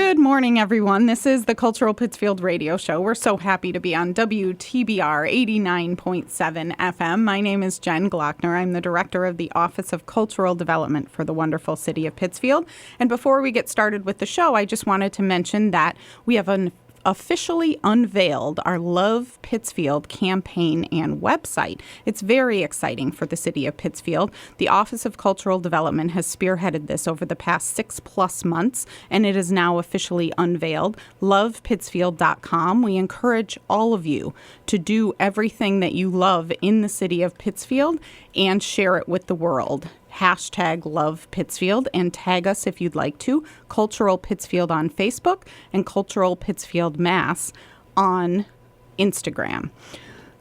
Good morning, everyone. This is the Cultural Pittsfield Radio Show. We're so happy to be on WTBR 89.7 FM. My name is Jen Glockner. I'm the director of the Office of Cultural Development for the wonderful city of Pittsfield. And before we get started with the show, I just wanted to mention that we have officially unveiled our Love Pittsfield campaign and website. It's very exciting for the city of Pittsfield. The Office of Cultural Development has spearheaded this over the past 6+ months, and it is now officially unveiled. LovePittsfield.com. We encourage all of you to do everything that you love in the city of Pittsfield and share it with the world. Hashtag Love Pittsfield and tag us if you'd like to. Cultural Pittsfield on Facebook and Cultural Pittsfield Mass on Instagram.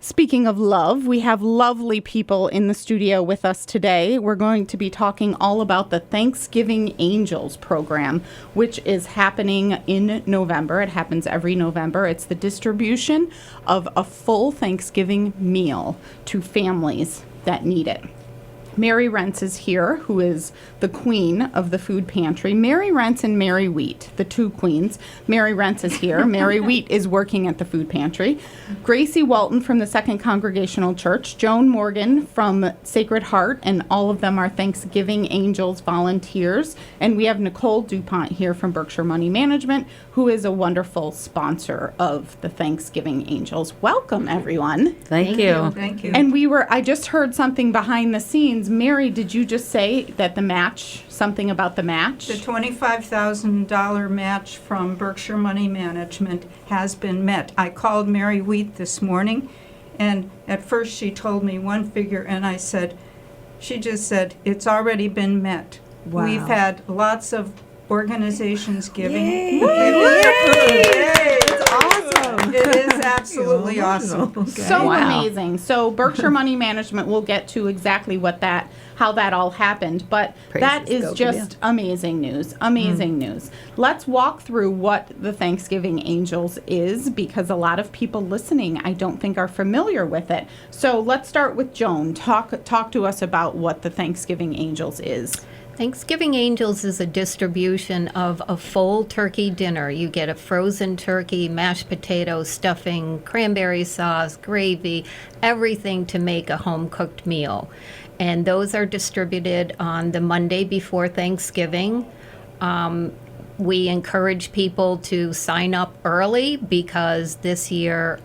Speaking of love, we have lovely people in the studio with us today. We're going to be talking all about the Thanksgiving Angels program, which is happening in November. It happens every November. It's the distribution of a full Thanksgiving meal to families that need it. Mary Rentz is here, who is the queen of the food pantry. Mary Rentz and Mary Wheat, the two queens. Mary Rentz is here. Mary Wheat is working at the food pantry. Gracie Walton from the Second Congregational Church. Joan Morgan from Sacred Heart, and all of them are Thanksgiving Angels volunteers. And we have Nicole DuPont here from Berkshire Money Management, who is a wonderful sponsor of the Thanksgiving Angels. Welcome, everyone. Thank you. Thank you. And I just heard something behind the scenes. Mary, did you just say that the match, something about the match? The $25,000 match from Berkshire Money Management has been met. I called Mary Wheat this morning, and at first she told me one figure, and she just said, it's already been met. Wow. We've had lots of organizations giving. Yay! It's awesome. It is absolutely awesome. Okay. So Wow. amazing. So Berkshire Money Management will get to exactly how that all happened, but that Praises is go just amazing news. Amazing news. Let's walk through what the Thanksgiving Angels is, because a lot of people listening, I don't think, are familiar with it. So let's start with Joan. Talk to us about what the Thanksgiving Angels is. Thanksgiving Angels is a distribution of a full turkey dinner. You get a frozen turkey, mashed potatoes, stuffing, cranberry sauce, gravy, everything to make a home-cooked meal. And those are distributed on the Monday before Thanksgiving. We encourage people to sign up early because this year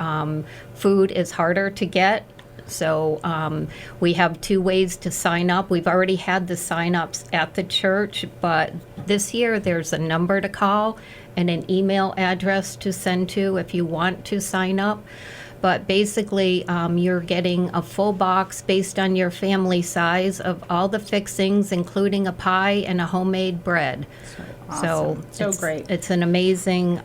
food is harder to get. So we have 2 ways to sign up. We've already had the sign-ups at the church, but this year there's a number to call and an email address to send to if you want to sign up. But basically, you're getting a full box based on your family size of all the fixings, including a pie and a homemade bread. Awesome. So great. It's an amazing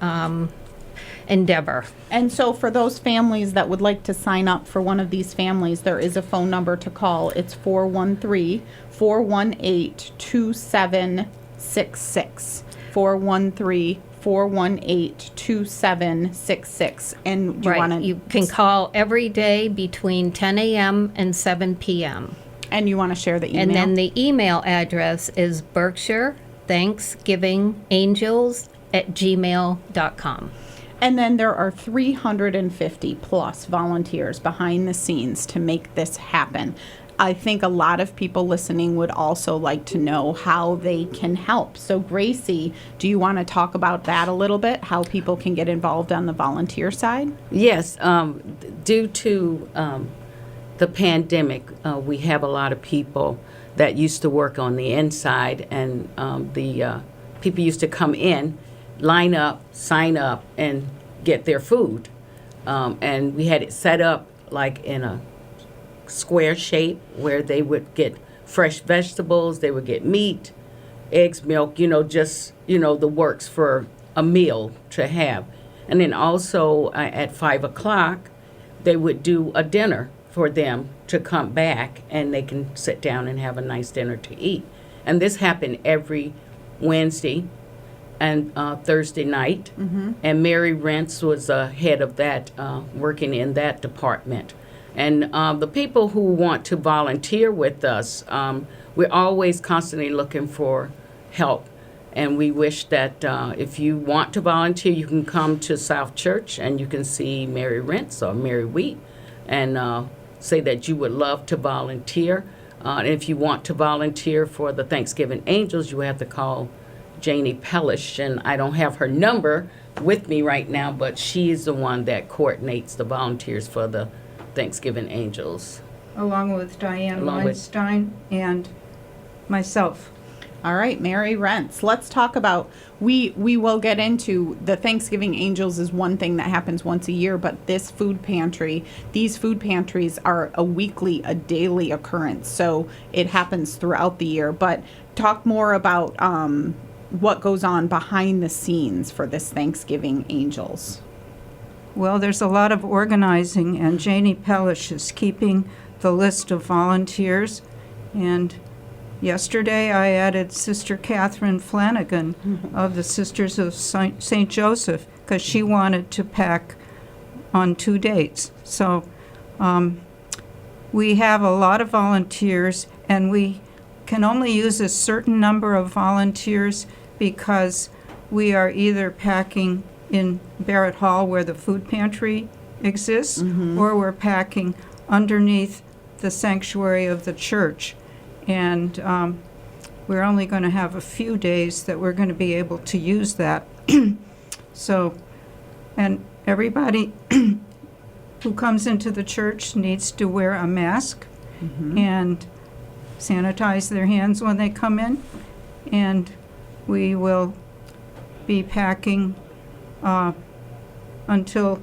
endeavor. And so for those families that would like to sign up for one of these families, there is a phone number to call. It's 413-418-2766. 413-418-2766. And You can call every day between 10 a.m. and 7 p.m. And you want to share the email? And then the email address is berkshirethanksgivingangels@gmail.com. And then there are 350 plus volunteers behind the scenes to make this happen. I think a lot of people listening would also like to know how they can help. So Gracie, do you want to talk about that a little bit, how people can get involved on the volunteer side? Yes, due to the pandemic, we have a lot of people that used to work on the inside, and the people used to come in, line up, sign up, and get their food. And we had it set up like in a square shape where they would get fresh vegetables, they would get meat, eggs, milk, just, the works for a meal to have. And then also at 5 o'clock, they would do a dinner for them to come back, and they can sit down and have a nice dinner to eat. And this happened every Wednesday and Thursday night. Mm-hmm. And Mary Rentz was head of that, working in that department. And the people who want to volunteer with us, we're always constantly looking for help. And we wish that if you want to volunteer, you can come to South Church and you can see Mary Rentz or Mary Wheat and say that you would love to volunteer. And if you want to volunteer for the Thanksgiving Angels, you have to call Janie Pellish. And I don't have her number with me right now, but she is the one that coordinates the volunteers for the Thanksgiving Angels. Along with Diane Weinstein and myself. All right, Mary Rentz. Let's talk about, we will get into the Thanksgiving Angels is one thing that happens once a year, but this food pantry, these food pantries are a daily occurrence. So it happens throughout the year. But talk more about what goes on behind the scenes for this Thanksgiving Angels. Well, there's a lot of organizing, and Janie Pellish is keeping the list of volunteers. And yesterday I added Sister Catherine Flanagan of the Sisters of St. Joseph, because she wanted to pack on 2 dates. So we have a lot of volunteers, and we can only use a certain number of volunteers because we are either packing in Barrett Hall where the food pantry exists, or we're packing underneath the sanctuary of the church. And we're only going to have a few days that we're going to be able to use that. So, and everybody who comes into the church needs to wear a mask and sanitize their hands when they come in. And we will be packing until,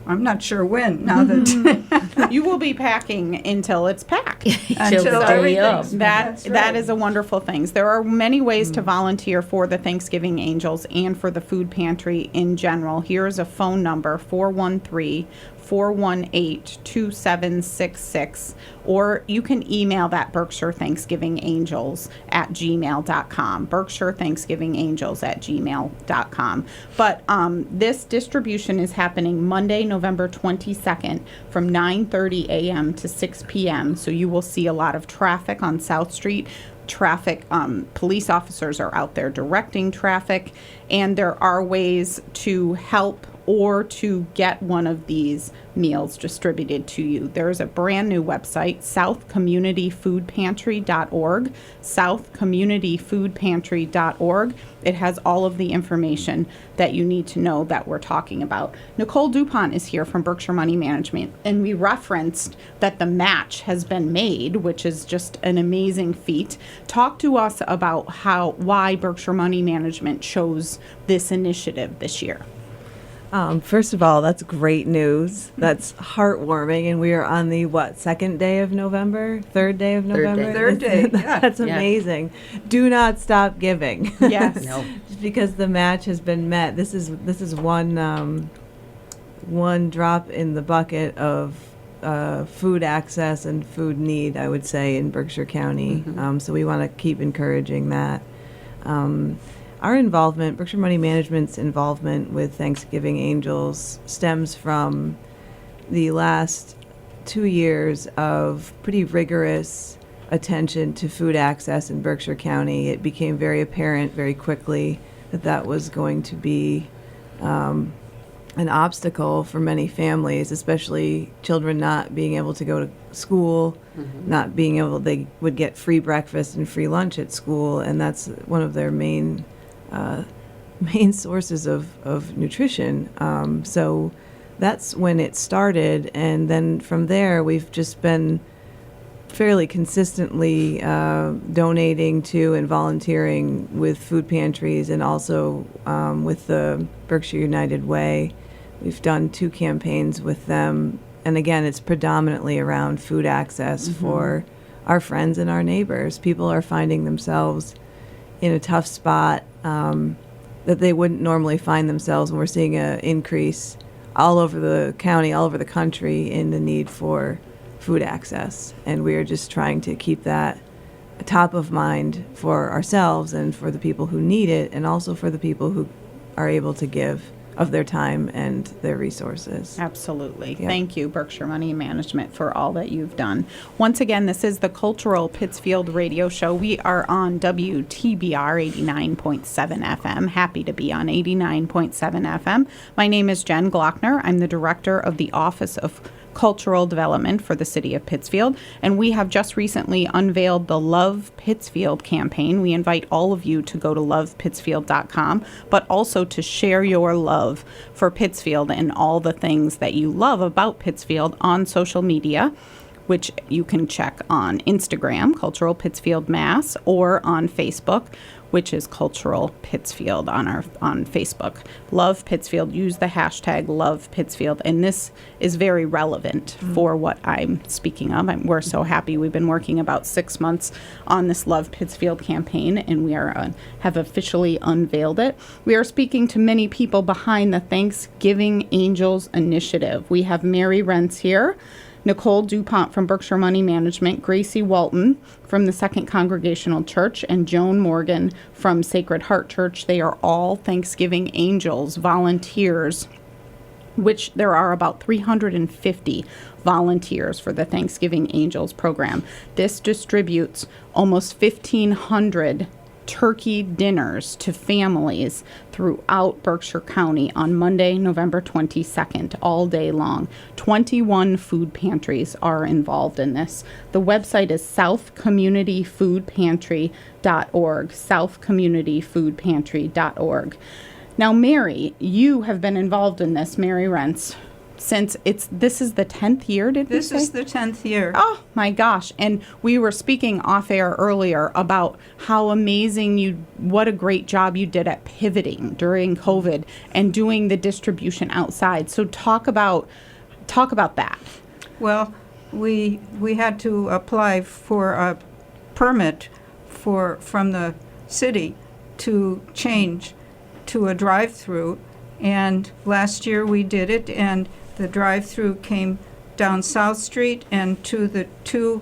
I'm not sure when, now that You will be packing until it's packed. Till the day of. That is a wonderful thing. There are many ways to volunteer for the Thanksgiving Angels and for the food pantry in general. Here's a phone number, 413-418-2766, or you can email that Berkshire Thanksgiving Angels at gmail.com, Berkshire Thanksgiving Angels at gmail.com. But this distribution is happening Monday, November 22nd from 9:30 a.m. to 6 p.m. So you will see a lot of traffic on South Street. Police officers are out there directing traffic, and there are ways to help or to get one of these meals distributed to you. There's a brand new website, southcommunityfoodpantry.org, southcommunityfoodpantry.org. It has all of the information that you need to know that we're talking about. Nicole DuPont is here from Berkshire Money Management, and we referenced that the match has been made, which is just an amazing feat. Talk to us about why Berkshire Money Management chose this initiative this year. First of all, that's great news. That's heartwarming. And we are on the, second day of November? Third day of November? Third day, yeah. That's amazing. Do not stop giving. Yes. No. Just because the match has been met. This is one drop in the bucket of food access and food need, I would say, in Berkshire County. So we want to keep encouraging that. Our involvement, Berkshire Money Management's involvement with Thanksgiving Angels stems from the last 2 years of pretty rigorous attention to food access in Berkshire County. It became very apparent very quickly that was going to be an obstacle for many families, especially children not being able to go to school, not being able, they would get free breakfast and free lunch at school, and that's one of their main sources of nutrition. So that's when it started, and then from there we've just been fairly consistently donating to and volunteering with food pantries, and also with the Berkshire United Way. We've done 2 campaigns with them, and again, it's predominantly around food access for our friends and our neighbors. People are finding themselves in a tough spot that they wouldn't normally find themselves, and we're seeing an increase all over the county, all over the country, in the need for food access. And we are just trying to keep that top of mind for ourselves and for the people who need it, and also for the people who are able to give of their time and their resources. Absolutely. Yeah. Thank you, Berkshire Money Management, for all that you've done. Once again, this is the Cultural Pittsfield Radio Show. We are on WTBR 89.7 FM. Happy to be on 89.7 FM. My name is Jen Glockner. I'm the director of the Office of Cultural Development for the City of Pittsfield, and we have just recently unveiled the Love Pittsfield campaign. We invite all of you to go to lovepittsfield.com, but also to share your love for Pittsfield and all the things that you love about Pittsfield on social media, which you can check on Instagram, Cultural Pittsfield Mass, or on Facebook, which is Cultural Pittsfield on Facebook. Love Pittsfield. Use the hashtag Love Pittsfield, and this is very relevant for what I'm speaking of. We're so happy. We've been working about 6 months on this Love Pittsfield campaign, and we have officially unveiled it. We are speaking to many people behind the Thanksgiving Angels Initiative. We have Mary Rentz here, Nicole DuPont from Berkshire Money Management, Gracie Walton from the Second Congregational Church, and Joan Morgan from Sacred Heart Church. They are all Thanksgiving Angels volunteers, which there are about 350 volunteers for the Thanksgiving Angels program. This distributes almost 1,500 turkey dinners to families throughout Berkshire County on Monday, November 22nd, all day long. 21 food pantries are involved in this. The website is southcommunityfoodpantry.org, southcommunityfoodpantry.org. Now, Mary, you have been involved in this, Mary Rentz, since this is the 10th year, did we say? This is the 10th year. Oh my gosh. And we were speaking off air earlier about how amazing what a great job you did at pivoting during COVID and doing the distribution outside. So talk about that. Well, we had to apply for a permit from the city to change to a drive-through, and last year we did it, and the drive-through came down South Street and to the two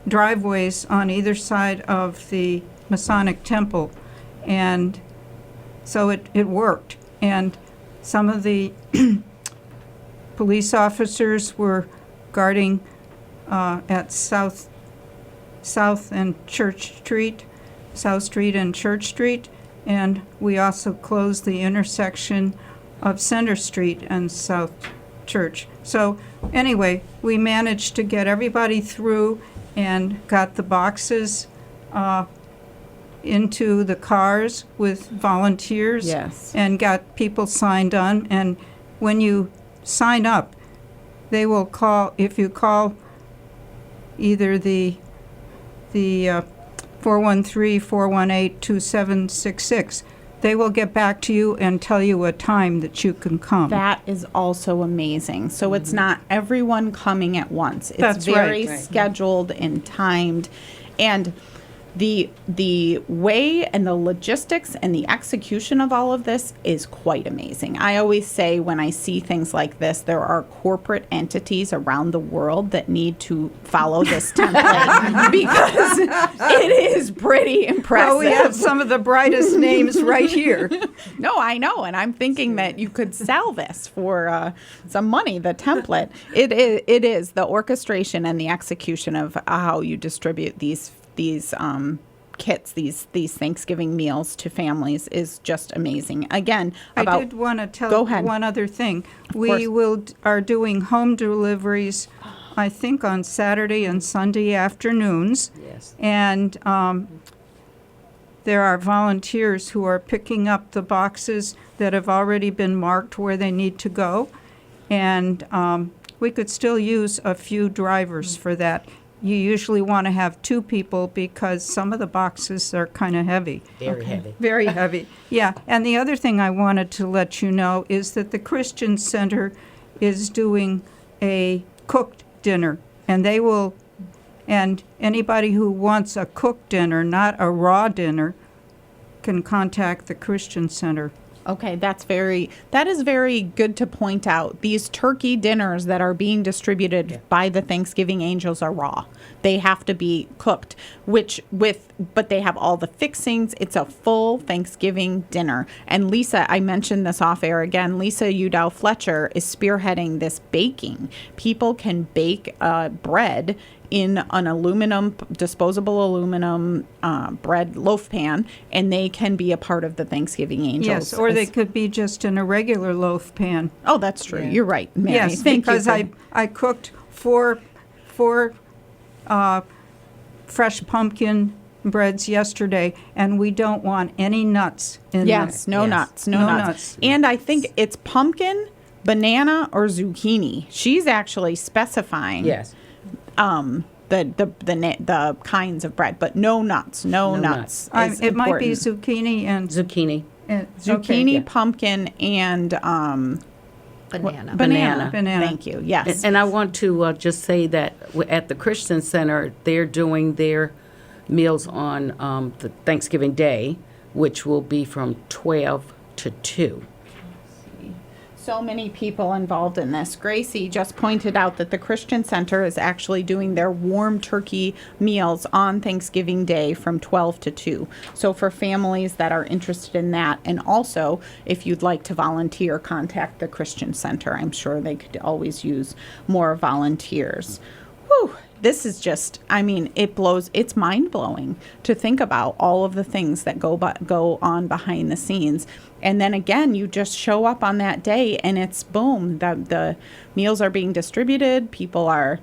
driveways on either side of the Masonic Temple, and so it worked. And some of the police officers were guarding at South and Church Street, South Street and Church Street, and we also closed the intersection of Center Street and South Church. So anyway, we managed to get everybody through and got the boxes into the cars with volunteers. Yes. And got people signed on. And when you sign up, they will call, if you call either the 413-418-2766, they will get back to you and tell you a time that you can come. That is also amazing. So it's not everyone coming at once. It's That's very right. scheduled and timed. And the way and the logistics and the execution of all of this is quite amazing. I always say when I see things like this, there are corporate entities around the world that need to follow this template because it is pretty impressive. Well, we have some of the brightest names right here. No, I know, and I'm thinking that you could sell this for some money, the template. It is the orchestration and the execution of how you distribute these kits, these Thanksgiving meals to families is just amazing. Again, I did want to tell Go ahead. one other thing. course. We are doing home deliveries, I think, on Saturday and Sunday afternoons. Yes. And there are volunteers who are picking up the boxes that have already been marked where they need to go. And we could still use a few drivers for that. You usually want to have two people because some of the boxes are kind of heavy. Very heavy. Very heavy. Yeah, and the other thing I wanted to let you know is that the Christian Center is doing a cooked dinner, and anybody who wants a cooked dinner, not a raw dinner, can contact the Christian Center Okay, that is very good to point out. These turkey dinners that are being distributed by the Thanksgiving Angels are raw. They have to be cooked, but they have all the fixings. It's a full Thanksgiving dinner. And Lisa, I mentioned this off air again, Lisa Udow Fletcher is spearheading this baking. People can bake bread in an disposable aluminum bread loaf pan, and they can be a part of the Thanksgiving Angels. Yes, or they could be just in a regular loaf pan. Oh, that's true. You're right, Mary. Yes, Thank because you. I cooked four fresh pumpkin breads yesterday, and we don't want any nuts in Yes, them. no Yes. nuts, no No nuts. nuts. And I think it's pumpkin, banana, or zucchini. She's actually specifying Yes. the kinds of bread, but no nuts, no No nuts. nuts. is It might be important. zucchini and Zucchini. Zucchini, Yeah. pumpkin, and Banana. banana. Banana. Thank you. Yes. And I want to just say that at the Christian Center, they're doing their meals on the Thanksgiving Day, which will be from 12 to 2. So many people involved in this. Gracie just pointed out that the Christian Center is actually doing their warm turkey meals on Thanksgiving Day from 12 to 2. So for families that are interested in that, and also if you'd like to volunteer, contact the Christian Center. I'm sure they could always use more volunteers. Whew. This is just, it's mind-blowing to think about all of the things that go on behind the scenes. And then again, you just show up on that day and it's boom, the meals are being distributed, people are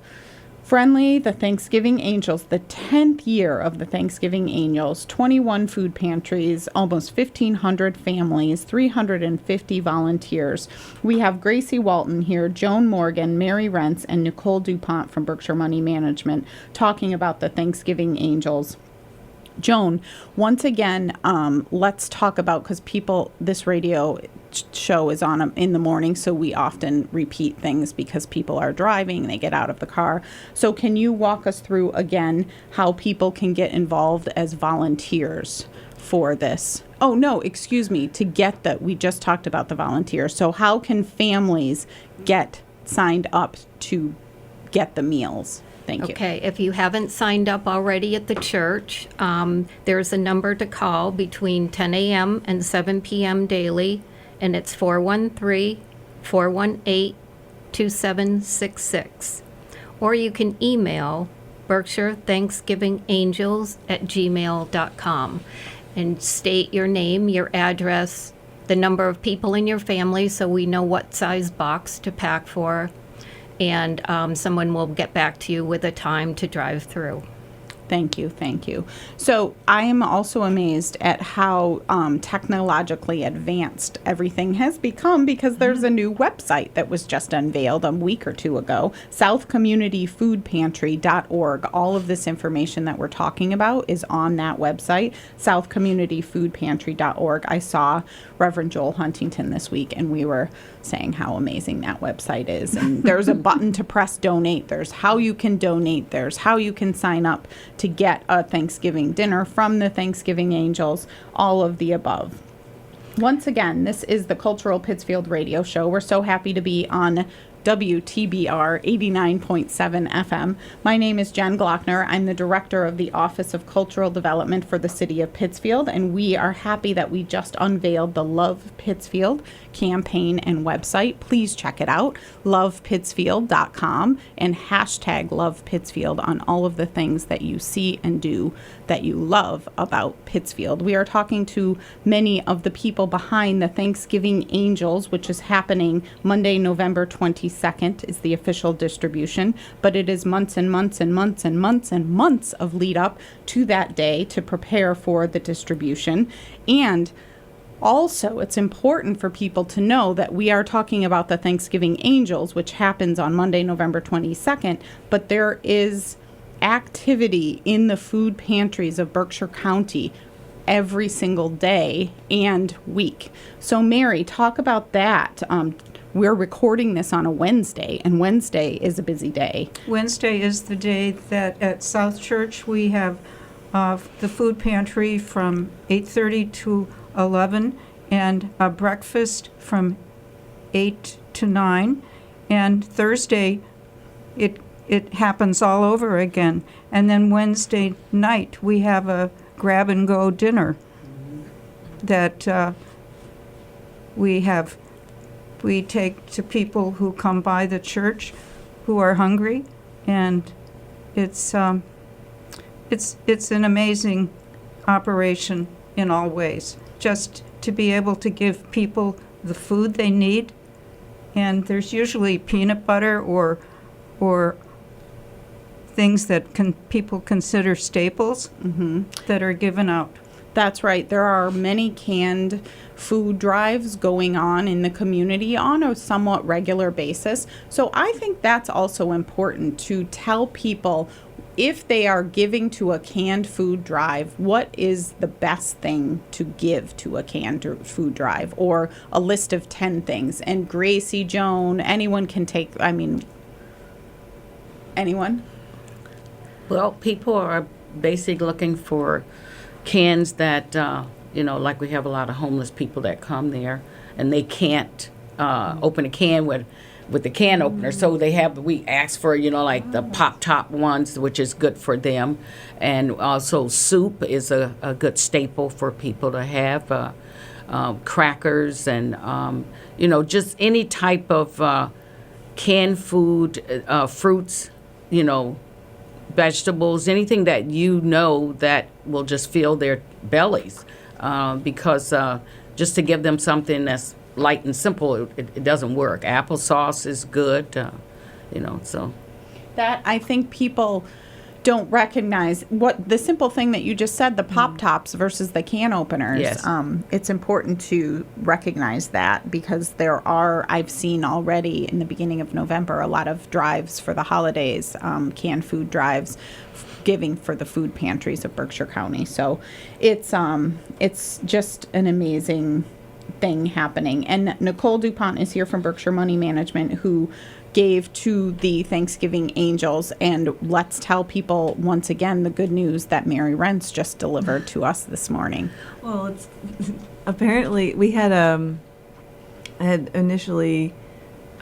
friendly. The Thanksgiving Angels, the 10th year of the Thanksgiving Angels, 21 food pantries, almost 1,500 families, 350 volunteers. We have Gracie Walton here, Joan Morgan, Mary Rentz, and Nicole DuPont from Berkshire Money Management talking about the Thanksgiving Angels. Joan, once again, let's talk about, because this radio show is on in the morning, so we often repeat things because people are driving, they get out of the car. So can you walk us through again how people can get involved as volunteers for this? Oh, no, excuse me, we just talked about the volunteers. So how can families get signed up to get the meals? Thank you. Okay, if you haven't signed up already at the church, there's a number to call between 10 a.m. and 7 p.m. daily, and it's 413-418-2766. Or you can email BerkshireThanksgivingAngels@gmail.com and state your name, your address, the number of people in your family so we know what size box to pack for, and someone will get back to you with a time to drive through. Thank you. So I am also amazed at how technologically advanced everything has become, because there's a new website that was just unveiled a week or two ago, southcommunityfoodpantry.org. All of this information that we're talking about is on that website, southcommunityfoodpantry.org. I saw Reverend Joel Huntington this week, and we were saying how amazing that website is. And there's a button to press donate. There's how you can donate. There's how you can sign up to get a Thanksgiving dinner from the Thanksgiving Angels, all of the above. Once again, this is the Cultural Pittsfield Radio Show. We're so happy to be on WTBR 89.7 FM. My name is Jen Glockner. I'm the director of the Office of Cultural Development for the City of Pittsfield, and we are happy that we just unveiled the Love Pittsfield campaign and website. Please check it out, lovepittsfield.com, and hashtag Love Pittsfield on all of the things that you see and do that you love about Pittsfield. We are talking to many of the people behind the Thanksgiving Angels, which is happening Monday, November 22nd is the official distribution, but it is months and months and months and months and months of lead up to that day to prepare for the distribution. And also, it's important for people to know that we are talking about the Thanksgiving Angels, which happens on Monday, November 22nd, but there is activity in the food pantries of Berkshire County every single day and week. So Mary, talk about that. We're recording this on a Wednesday, and Wednesday is a busy day. Wednesday is the day that at South Church we have the food pantry from 8:30 to 11, and a breakfast from 8 to 9. And Thursday, it happens all over again. And then Wednesday night, we have a grab-and-go dinner that we take to people who come by the church who are hungry, and it's an amazing operation in all ways. Just to be able to give people the food they need, and there's usually peanut butter or things that people consider staples that are given out. That's right. There are many canned food drives going on in the community on a somewhat regular basis. So I think that's also important to tell people, if they are giving to a canned food drive, what is the best thing to give to a canned food drive, or a list of 10 things. And Gracie, Joan, anyone can take, anyone? Well, people are basically looking for cans that, like we have a lot of homeless people that come there, and they can't open a can with the can opener. So we ask for, like the pop-top ones, which is good for them. And also soup is a good staple for people to have. Crackers and, just any type of canned food, fruits, vegetables, anything that that will just fill their bellies. Because just to give them something that's light and simple, it doesn't work. Applesauce is good, so. That, I think people don't recognize what the simple thing that you just said, the pop tops versus the can openers. Yes. It's important to recognize that, because I've seen already in the beginning of November a lot of drives for the holidays, canned food drives, giving for the food pantries of Berkshire County. So it's just an amazing thing happening. And Nicole DuPont is here from Berkshire Money Management, who gave to the Thanksgiving Angels. And let's tell people once again the good news that Mary Rentz just delivered to us this morning. Well, it's apparently we had I had initially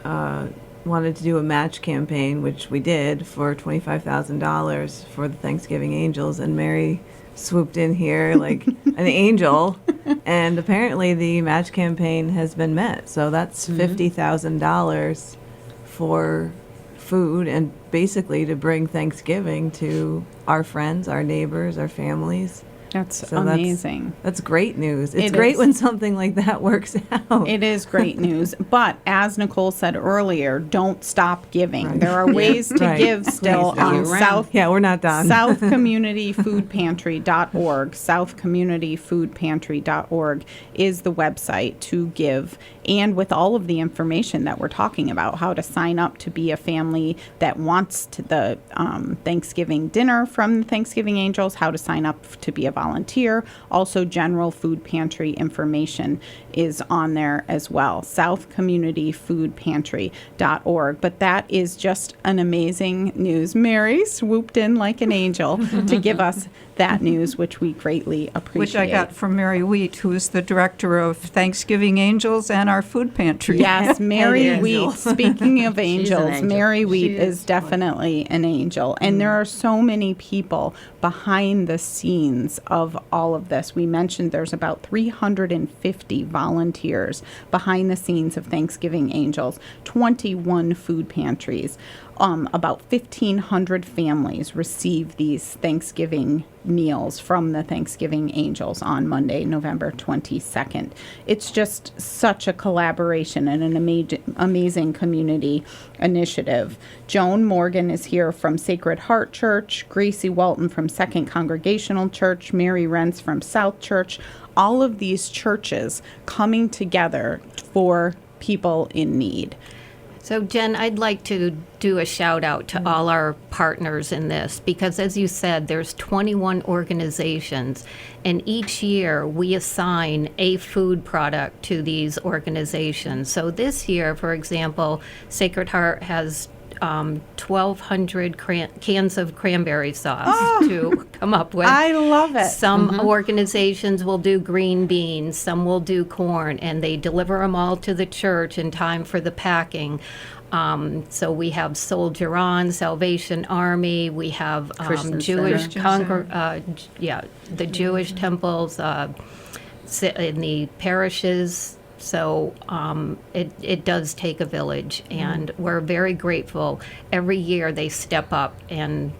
wanted to do a match campaign, which we did, for $25,000 for the Thanksgiving Angels, and Mary swooped in here like an angel, and apparently the match campaign has been met. So that's $50,000 for food, and basically to bring Thanksgiving to our friends, our neighbors, our families. That's So amazing. That's great news. It's It great is. when something like that works out. It is great news. But as Nicole said earlier, don't stop giving. Right. There are ways to Right. give still Please on don't. South Yeah, we're not done. southcommunityfoodpantry.org. southcommunityfoodpantry.org is the website to give, and with all of the information that we're talking about, how to sign up to be a family that wants the Thanksgiving dinner from the Thanksgiving Angels, how to sign up to be a volunteer. Also, general food pantry information is on there as well. southcommunityfoodpantry.org. But that is just an amazing news. Mary swooped in like an angel to give us that news, which we greatly appreciate. Which I got from Mary Wheat, who is the director of Thanksgiving Angels and our food pantry. Yes, Mary An Wheat. angel. Speaking of angels, angel. Mary Wheat She is is. definitely an angel. And there are so many people behind the scenes of all of this. We mentioned there's about 350 volunteers behind the scenes of Thanksgiving Angels, 21 food pantries. About 1,500 families receive these Thanksgiving meals from the Thanksgiving Angels on Monday, November 22nd. It's just such a collaboration and an amazing community initiative. Joan Morgan is here from Sacred Heart Church, Gracie Walton from Second Congregational Church, Mary Rentz from South Church. All of these churches coming together for people in need. So, Jen, I'd like to do a shout out to all our partners in this, because as you said, there's 21 organizations, and each year we assign a food product to these organizations. So this year, for example, Sacred Heart has 1,200 cans of cranberry sauce to come up with. I love it. Some organizations will do green beans, some will do corn, and they deliver them all to the church in time for the packing. So we have Soldier On, Salvation Army, we have Christian Jewish Center. the Jewish temples in the parishes. So it does take a village, and we're very grateful. Every year they step up and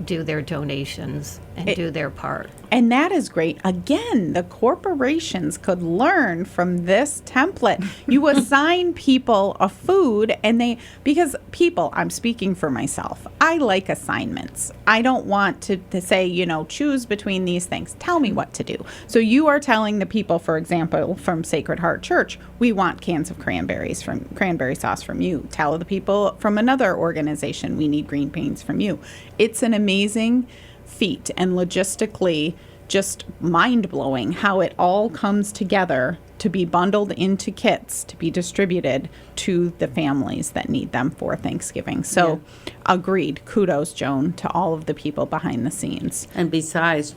do their donations and do their part. And that is great. Again, the corporations could learn from this template. You assign people a food because people, I'm speaking for myself, I like assignments. I don't want to say, choose between these things. Tell me what to do. So you are telling the people, for example, from Sacred Heart Church, we want cans of cranberry sauce from you. Tell the people from another organization, we need green beans from you. It's an amazing feat and logistically just mind-blowing how it all comes together to be bundled into kits to be distributed to the families that need them for Thanksgiving. So agreed. Kudos, Joan, to all of the people behind the scenes. And besides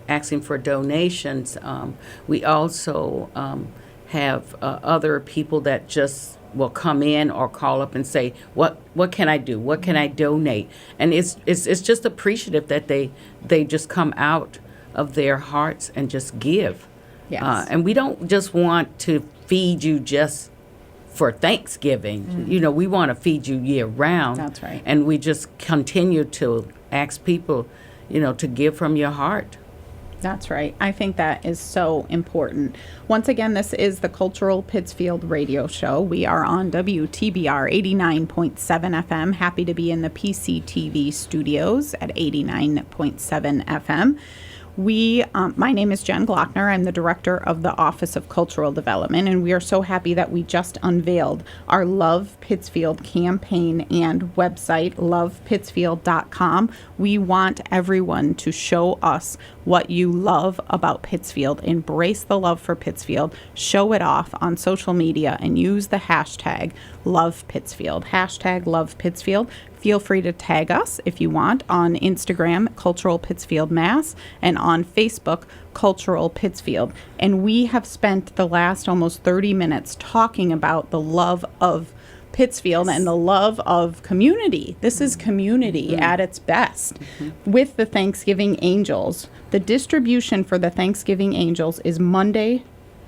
asking for donations, we also have other people that just will come in or call up and say, what can I do? What can I donate? And it's just appreciative that they just come out of their hearts and just give. Yes. And we don't just want to feed you just for Thanksgiving. We want to feed you year round. That's right. And we just continue to ask people, to give from your heart. That's right. I think that is so important. Once again, this is the Cultural Pittsfield Radio Show. We are on WTBR 89.7 FM. Happy to be in the PCTV studios at 89.7 FM. My name is Jen Glockner. I'm the director of the Office of Cultural Development, and we are so happy that we just unveiled our Love Pittsfield campaign and website, lovepittsfield.com. We want everyone to show us what you love about Pittsfield. Embrace the love for Pittsfield. Show it off on social media and use the hashtag #LovePittsfield. Hashtag #LovePittsfield. Feel free to tag us if you want on Instagram, Cultural Pittsfield Mass, and on Facebook, Cultural Pittsfield. And we have spent the last almost 30 minutes talking about the love of Pittsfield and the love of community. This is community at its best. With the Thanksgiving Angels, the distribution for the Thanksgiving Angels is Monday,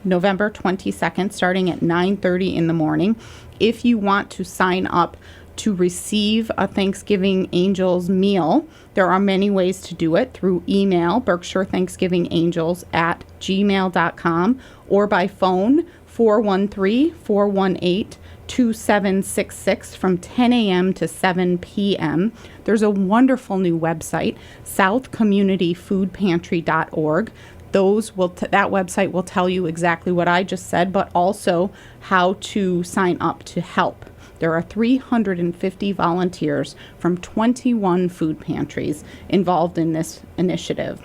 November 22nd, starting at 9:30 in the morning. If you want to sign up to receive a Thanksgiving Angels meal, there are many ways to do it: through email, BerkshireThanksgivingAngels@gmail.com, or by phone, 413-418-2766 from 10 a.m. to 7 p.m. There's a wonderful new website, southcommunityfoodpantry.org. That website will tell you exactly what I just said, but also how to sign up to help. There are 350 volunteers from 21 food pantries involved in this initiative.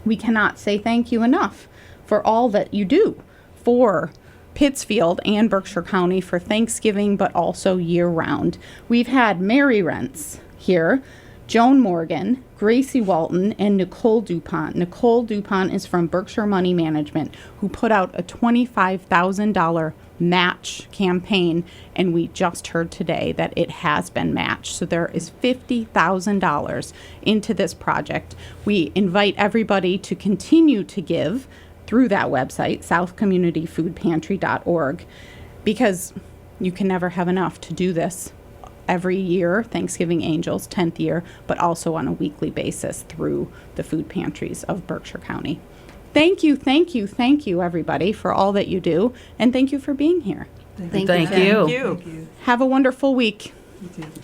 We cannot say thank you enough for all that you do for Pittsfield and Berkshire County for Thanksgiving, but also year-round. We've had Mary Rentz here, Joan Morgan, Gracie Walton, and Nicole DuPont. Nicole DuPont is from Berkshire Money Management, who put out a $25,000 match campaign, and we just heard today that it has been matched. So there is $50,000 into this project. We invite everybody to continue to give through that website, southcommunityfoodpantry.org, because you can never have enough to do this every year, Thanksgiving Angels, 10th year, but also on a weekly basis through the food pantries of Berkshire County. Thank you, everybody, for all that you do, and thank you for being here. Thank Thank you. you. Have a wonderful week.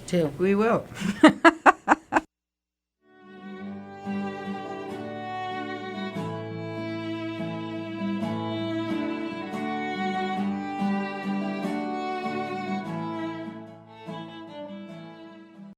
Too. We will.